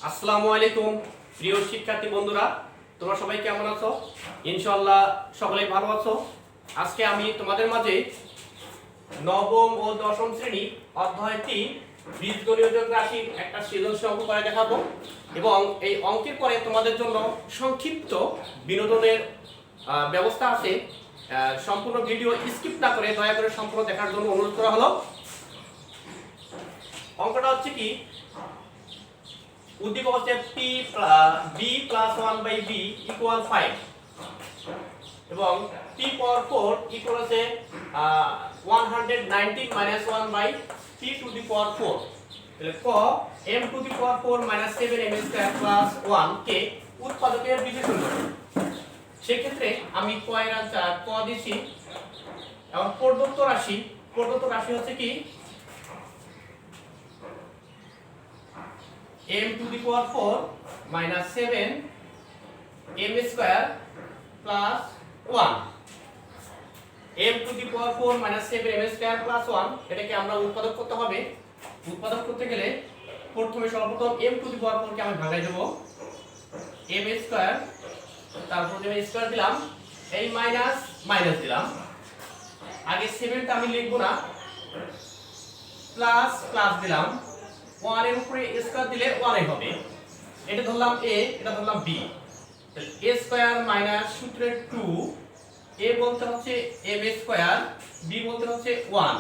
আসসালামু আলাইকুম প্রিয় শিক্ষার্থী বন্ধুরা, তোমরা সবাই কেমন আছো? ইনশাআল্লাহ সকলেই ভালো আছো। আজকে আমি তোমাদের মাঝে নবম ও দশম শ্রেণী অধ্যায় 3 বীজগণিত রাশির একটা সৃজনশীল অঙ্ক করে দেখাবো এবং এই অঙ্কের পরে তোমাদের জন্য সংক্ষিপ্ত বিনোদনের ব্যবস্থা আছে। সম্পূর্ণ ভিডিও স্কিপ না করে দয়া করে সম্পূর্ণ দেখার জন্য অনুরোধ করা হলো। অঙ্কটা হচ্ছে কি, উদ্দীপক হচ্ছে b plus 1 by b equal 5 এবং p power 4 equal হচ্ছে 119 minus 1 by p to the power 4। তাহলে ক m to the power 4 minus 7 m square plus 1 কে উৎপাদকের বিশেষণ করব। সেই ক্ষেত্রে আমি ক এর আনসার ক দিছি এবং প্রদত্ত রাশি হচ্ছে কি m to the power 4 minus 7 m square plus 1। m to the power 4 minus 7 m square plus 1 এটাকে আমরা উৎপাদক করতে হবে। উৎপাদক করতে গেলে প্রথমে সর্বপ্রথম m to the power 4 কে আমি ভাঙাই দেব m square, তারপর আমি স্কয়ার দিলাম, এই মাইনাস দিলাম। আগে 7 টা আমি লিখব না, প্লাস দিলাম, 1 এর উপরে স্কয়ার দিলে 1 এ হবে। এটা ধরলাম a, এটা ধরলাম b। তাহলে a স্কয়ার মাইনাস সূত্রের 2, a বলতে হচ্ছে m স্কয়ার, b বলতে হচ্ছে 1।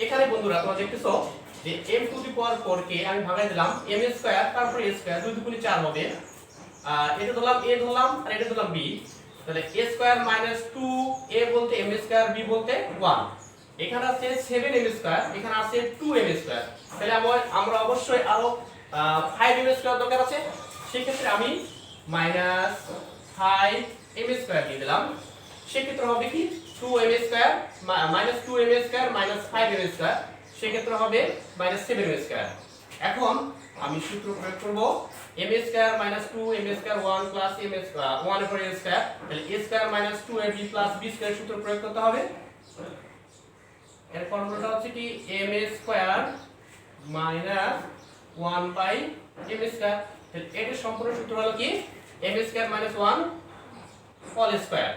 এখানে বন্ধুরা তোমরা দেখতেছো যে m টু দি পাওয়ার 4 কে আমি ভাগাই দিলাম m স্কয়ার তারপর a স্কয়ার, 2 দুগুণে 4 হবে। এটা ধরলাম a ধরলাম আর এটা ধরলাম b। তাহলে a স্কয়ার মাইনাস 2, a বলতে m স্কয়ার, b বলতে 1। এখানে আছে 7m স্কয়ার, এখানে আছে 2m স্কয়ার। তাহলে আমরা অবশ্যই আরো 5m স্কয়ার দরকার আছে। সেই ক্ষেত্রে আমি মাইনাস 5m স্কয়ার দিয়ে দিলাম। সেই ক্ষেত্রে হবে কি 2m square minus 2m square minus 5m square, সেই ক্ষেত্রে হবে মাইনাস 7m স্কয়ার। এখন আমি সূত্র প্রয়োগ করব m square minus 2m square 1 plus m square 1 উপর a স্কয়ার। তাহলে a square minus 2ab plus b square সূত্র প্রয়োগ করতে হবে। এর ফর্মুলাটা হচ্ছে কি m square minus 1 by m square. তাহলে এর সম্পূর্ণ সূত্র হলো কি m square minus 1 whole square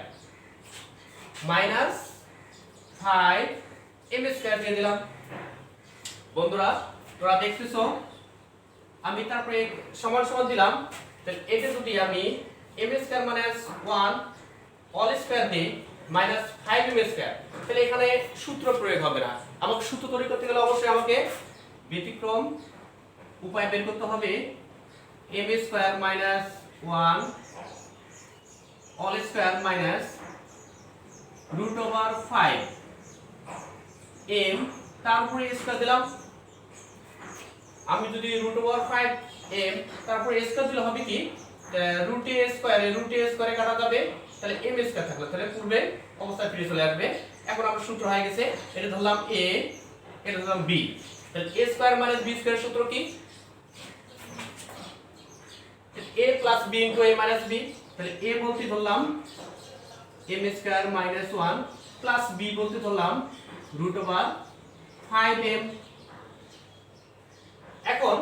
minus 5m square দিয়ে দিলাম। বন্ধুরা তোমরা দেখতেছো আমি তারপরে সমান সমান দিলাম। তাহলে এটা যদি আমি m square minus 1 whole square দিই মাইনাস 5m স্কয়ার, তাহলে এখানে সূত্র প্রয়োগ হবে না। আমাকে সূত্র তৈরি করতে গেলে অবশ্যই আমাকে ব্যতিক্রম উপায় বের করতে হবে। m square minus 1 whole square minus root over 5m, তারপরে স্কয়ার দিলাম। আমি যদি রুট ওভার 5m তারপরে স্কয়ার দিলে হবে কি রুট a স্কয়ারে কাটা যাবে, তাহলে m স্কয়ার থাকলো, তাহলে পূর্বে অবস্থায় ফিরে চলে আসবে। এখন আমার সূত্র হয়ে গেছে, এটা ধরলাম a, এটা ধরলাম b। তাহলে a square minus b square সূত্র কি a plus b into a minus b। তাহলে a বলতে ধরলাম m square minus 1 plus b বলতে ধরলাম রুট ওভার 5m। এখন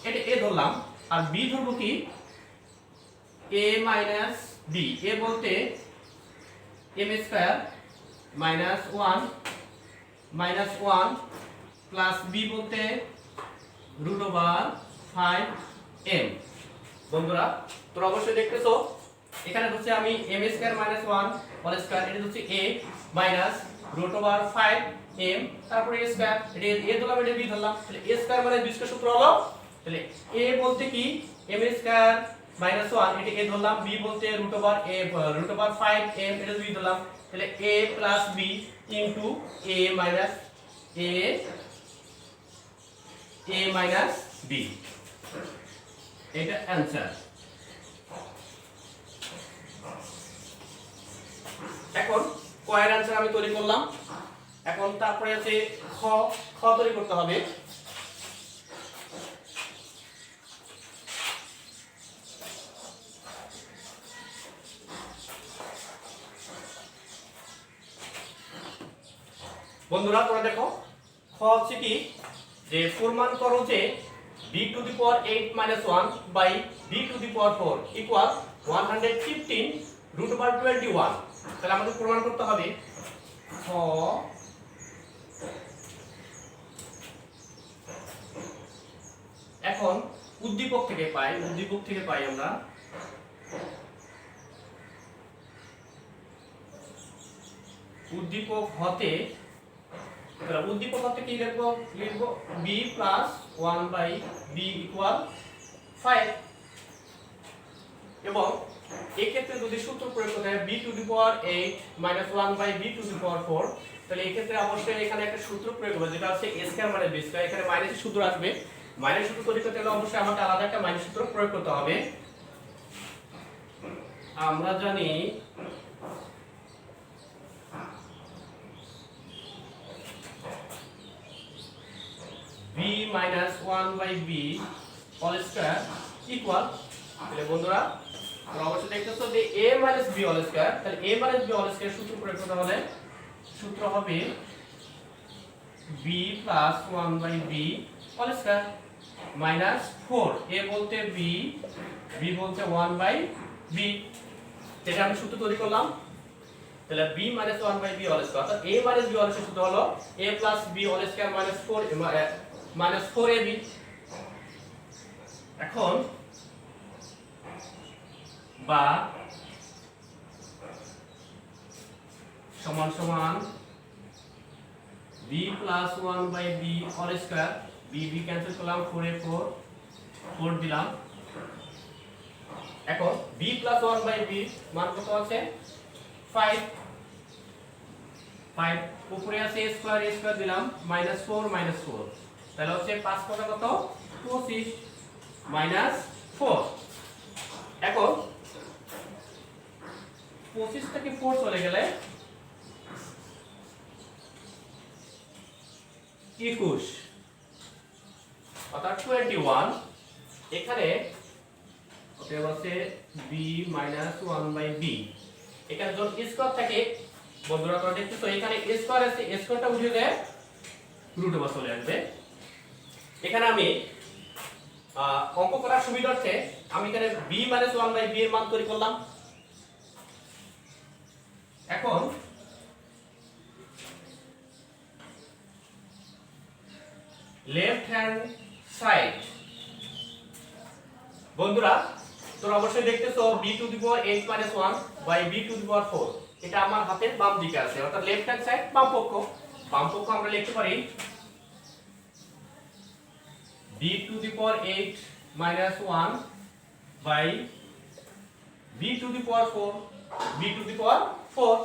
এটা a ধরলাম আর b ধরবো কি a মাইনাস b। a বলতে m square minus 1 plus b বলতে রুট ওভার 5m। বন্ধুরা তোমরা অবশ্যই দেখতেছো এখানে হচ্ছে আমি m square minus 1 whole square, এটা হচ্ছে a minus root over 5m, তারপরে a স্কয়ার, এটা a ধরলাম, এটা b ধরলাম। তাহলে a square minus b square সূত্র হলো, তাহলে a বলতে কি m স্কয়ার মাইনাস 1, এটা a ধরলাম, b বলতে রুট ওভার 5m, এটা 2 ধরলাম। তাহলে a plus b into a minus b, এটা অ্যানসার। এখন ক এর অ্যানসার আমি তৈরি করলাম। এখন তারপরে আছে খ তৈরি করতে হবে। বন্ধুরা তোমরা দেখো খ হচ্ছে কি যে প্রমাণ করো যে b to the power 8 minus 1 by b to the power 4 equal 115 root over 21। তাহলে আমাদের প্রমাণ করতে হবে এখন উদ্দীপক থেকে পাই আমরা উদ্দীপক হতে কি লিখবো b plus 1 by b equal 5 এবং এই ক্ষেত্রে যদি সূত্র প্রয়োগ করতে হয় b to the power 8 minus 1 by b to the power 4 তাহলে এই ক্ষেত্রে অবশ্যই এখানে একটা সূত্র প্রয়োগ হবে যেটা হচ্ছে a স্কয়ার মানে b স্কয়ার। এখানে মাইনাসের সূত্র আসবে, মাইনাস সূত্র তৈরি করতে হলে অবশ্যই আমাকে আলাদা একটা মাইনাস সূত্র প্রয়োগ করতে হবে। আমরা জানি b minus 1 by b all square equal, তাহলে বন্ধুরা তোমরা অবশ্যই দেখতেছো যে a minus b all square, তাহলে a minus b all square সূত্র প্রয়োগ করতে হলে সূত্র হবে b plus 1 by b all square minus 4 a বলতে b, b বলতে 1 by b। এটা আমি সূত্র তৈরি করলাম, তাহলে b minus 1 by b all square অর্থাৎ a minus b all square সূত্র হলো a plus b all square minus 4ab। এখন বা সমান সমান b plus 1 by b all square, b cancel করলাম, 4 এ 4 দিলাম। এখন b plus 1 by b মান কত আছে 5 উপরে আছে a স্কয়ার দিলাম -4 তাহলে হচ্ছে 5 কত 25 -4। এখন 25 থেকে 4 চলে গেলে 21 অর্থাৎ 21। এখানে ওটা হচ্ছে b - 1 by b, এখানে যখন স্কয়ার থাকে বন্ধুরা তোমরা দেখতেছো এখানে স্কয়ার আছে, স্কয়ারটা উঠে যায় রুট ওভার চলে আসবে। এখানে আমি অঙ্ক করার সুবিধার্থে আমি এখানে b - 1 by b এর মান তৈরি করলাম। এখন লেফট হ্যান্ড সাইড বন্ধুরা তোমরা অবশ্যই দেখতেছো b to the power 8 minus 1 by b to the power 4, এটা আমার হাতের বাম দিকে আছে অর্থাৎ লেফট হ্যান্ড সাইড বাম পক্ষ আমরা লিখতে পারি b to the power 8 minus 1 by b to the power 4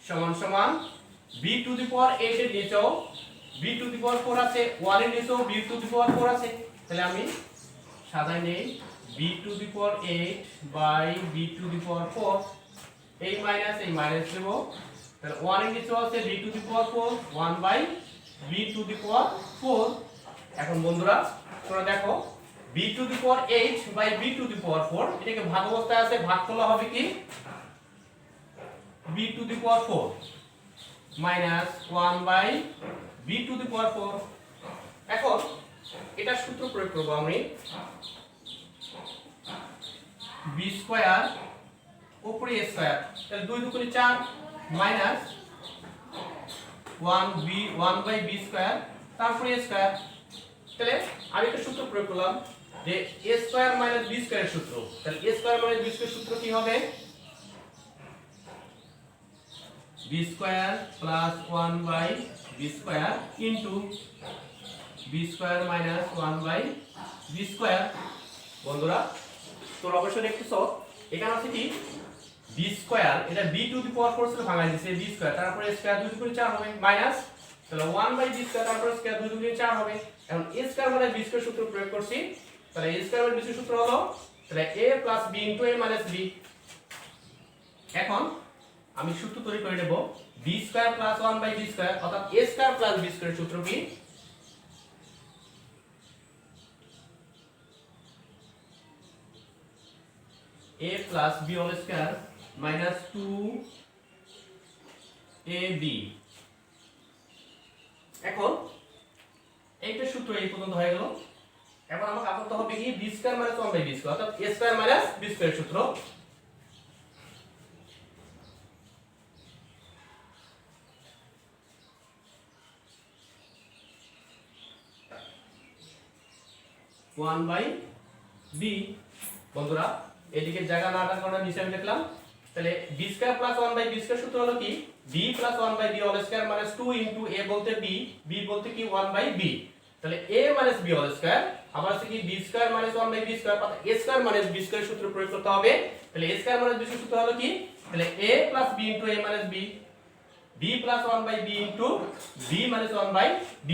সমান সমান b to the power 8 এর নিচেও b to the power 4 আছে, 1 এর নিচেও b to the power 4 আছে। তাহলে আমি সাজাই নেই b to the power 8 by b to the power 4, এই মাইনাস দেব, তাহলে 1 এর নিচেও আছে b to the power 4, 1 by b to the power 4। এখন বন্ধুরা তোমরা দেখো b to the power 8 by b to the power 4 এটাকে ভাগ অবস্থায় আছে, ভাগ করলে হবে কি b to the power 4 minus 1 by b to the power 4। এখন এটা সূত্র প্রয়োগ করব আমি b স্কয়ার উপরে a স্কয়ার, তাহলে 2 2 4 minus 1 by b স্কয়ার তারপরে a স্কয়ার। তাহলে আমি একটা সূত্র প্রয়োগ করলাম যে a স্কয়ার মাইনাস b স্কয়ারের সূত্র, তাহলে a স্কয়ার মাইনাস b স্কয়ারের সূত্র কি হবে b square plus 1 by b square into b square minus 1 by b square. বন্ধুরা তোমরা অবশ্যই দেখতেছো এখানে আছে কি b স্কয়ার, এটা b টু দি পাওয়ার 4 এর ভাঙা দিয়েছে b স্কয়ার, তারপরে স্কয়ার 2 2 4 হবে মাইনাস, তাহলে 1 বাই b স্কয়ার তারপরে স্কয়ার 2 2 4 হবে। এখন a স্কয়ার মানে b স্কয়ার সূত্র প্রয়োগ করছি, তাহলে a স্কয়ার মানে b স্কয়ার সূত্র হলো তাহলে a plus b into a minus b। এখন আমি সূত্র তৈরি করে নেব b square plus 1 by b square অর্থাৎ a square plus b square সূত্র কি a plus b whole square minus 2ab। এখন এইটা সূত্র সূত্র এই পর্যন্ত হয়ে গেল। এখন আমাকে আপাতত হবে কি b square minus 1 by B square, অর্থাৎ a square minus b square সূত্র। One by b. বন্ধুরা এদিকে জায়গা না রাখার কারণে নিচে আমি লিখলাম, তাহলে B square plus 1 by B square সূত্র হলো কি B plus 1 by B whole square minus 2 into A বলতে বি, বি বলতে কি 1 বাই বি। তাহলে a minus b whole square আবার আছে কি b square minus 1 by b square, অর্থাৎ a square minus b square সূত্র প্রয়োগ করতে হবে। তাহলে a square minus b square সূত্র হলো কি, তাহলে a plus b into a minus b, b plus 1 by b into b minus 1 by b।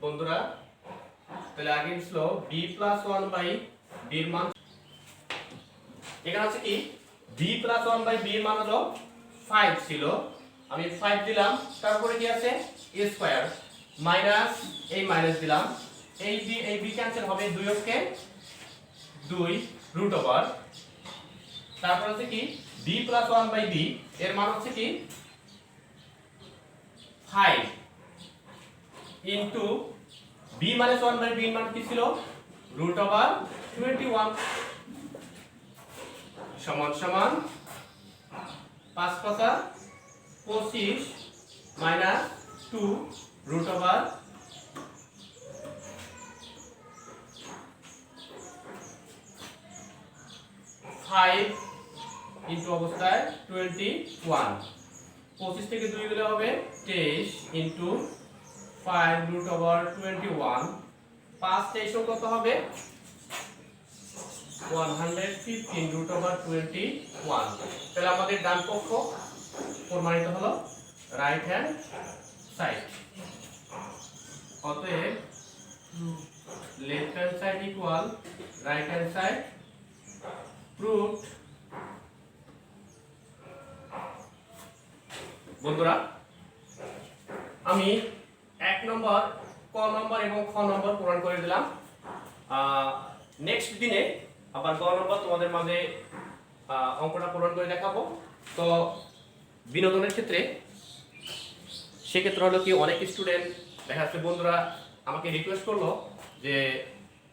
বন্ধুরা তাহলে আগে ছিল b প্লাস 1 বাই b এর মান, এখানে আছে কি b প্লাস 1 বাই b এর মান হলো 5 ছিল, আমি 5 দিলাম, তারপরে কি আছে a স্কয়ার মাইনাস এই মাইনাস দিলাম, এই b ক্যান্সেল হবে, 2 কে 2 রুট ওভার, তারপর আছে কি b প্লাস 1 বাই b এর মান হচ্ছে কি 5 into b minus 1 by b এর মান কি ছিল রুট ওভার 21 সমান সমান 5 পাঁচা 25 মাইনাস 2 রুট ওভার 5 ইনটু অবস্থায় 21, 25 থেকে 2 গেলে হবে 23 ইনটু 5 রুট ওভার 21, 5 23 কত হবে 115 রুট ওভার 21। তাহলে আমাদের ডান পক্ষ প্রমাণিত হলো রাইট হ্যান্ড সাইড। অতএব left hand side equal right hand side proved. বন্ধুরা আমি 1 নম্বর, ক নম্বর এবং খ নম্বর পূরণ করে দিলাম। নেক্সট দিনে আবার গ নম্বর তোমাদের মাঝে অঙ্কটা পূরণ করে দেখাবো। তো বিনোদনের ক্ষেত্রে সেক্ষেত্রে হলো কি অনেক স্টুডেন্ট দেখা যাচ্ছে বন্ধুরা আমাকে রিকোয়েস্ট করলো যে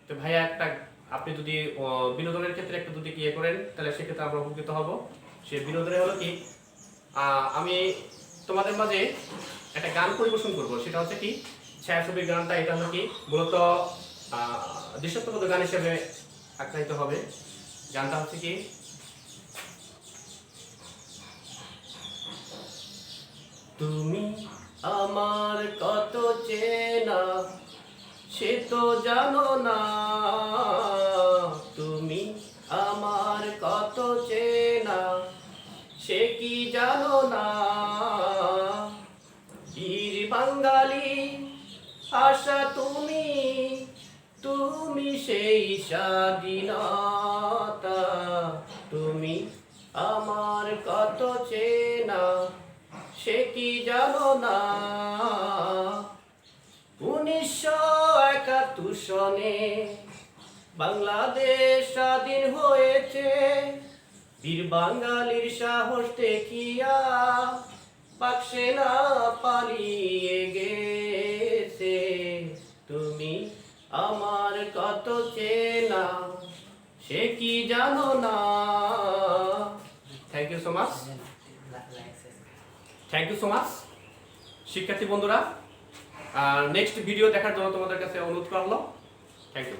তো ভাইয়া একটা আপনি যদি বিনোদনের ক্ষেত্রে একটা যদি ইয়ে করেন তাহলে সেক্ষেত্রে আমরা উপকৃত হব। সে বিনোদনে হলো কি আমি তোমাদের মাঝে একটা গান পরিবেশন করব, সেটা হচ্ছে কি ছায়াছবির গানটা। এটা হলো কি মূলত দেশাত্মবোধক গান হিসেবে আখ্যায়িত হবে। গানটা হচ্ছে কি তুমি আমার কত চেনা সে তো জানো না, তুমি আমার কত চেনা সে কি জানো না, বীর বাঙালি আশা তুমি, তুমি সেই স্বাধীনতা, তুমি আমার কত চেনা সে কি জানো না। 1971 সনে বাংলাদেশ স্বাধীন হয়েছে, বীর বাঙালির সাহস দেখিয়া পাক সেনা পালিয়ে গেছে, তুমি আমার কত চেনা সে কি জানো না। Thank you so much, thank you so much শিক্ষার্থী বন্ধুরা। নেক্সট ভিডিও দেখার জন্য তোমাদের কাছে অনুরোধ করলো। Thank you.